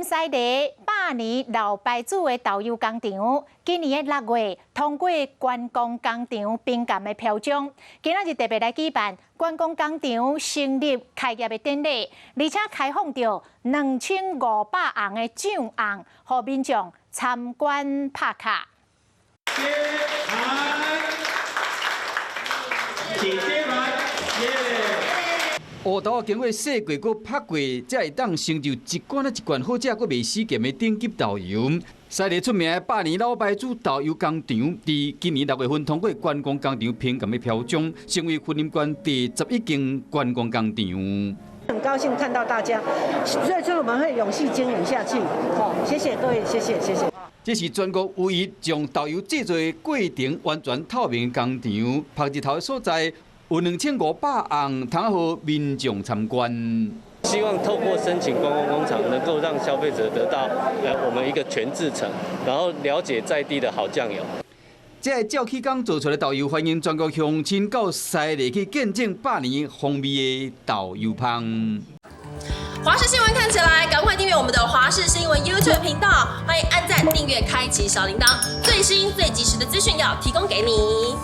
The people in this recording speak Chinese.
西地百年老牌子的导游工厂，今年的6月通过观光工厂评鉴的标章，今仔日特别来举办观光工厂成立开业的典礼，而且开放着2500元的奖项，予民众参观拍卡。请接牌，黑豆经过洗过、搁拍过，才会当成就一罐一罐好食、搁袂死咸的顶级导游。西地出名的百年老牌子导游工厂，伫今年6月份通过观光工厂评鉴的标章，成为云林县第11间观光工厂。很高兴看到大家，所以说我们会永续经营下去。好，谢谢各位，谢谢。这是全国唯一将导游制作的过程完全透明的工厂，拍日头的所在有2500元，通予民众参观。希望透过申请观光工厂，能够让消费者得到我们一个全制成，然后了解在地的好酱油。这个照起工做出来的导游，欢迎全国乡亲到西里去见证百年风味的导游芳。华视新闻看起来，赶快订阅我们的华视新闻 YouTube 频道，欢迎按赞、订阅、开启小铃铛，最新最及时的资讯要提供给你。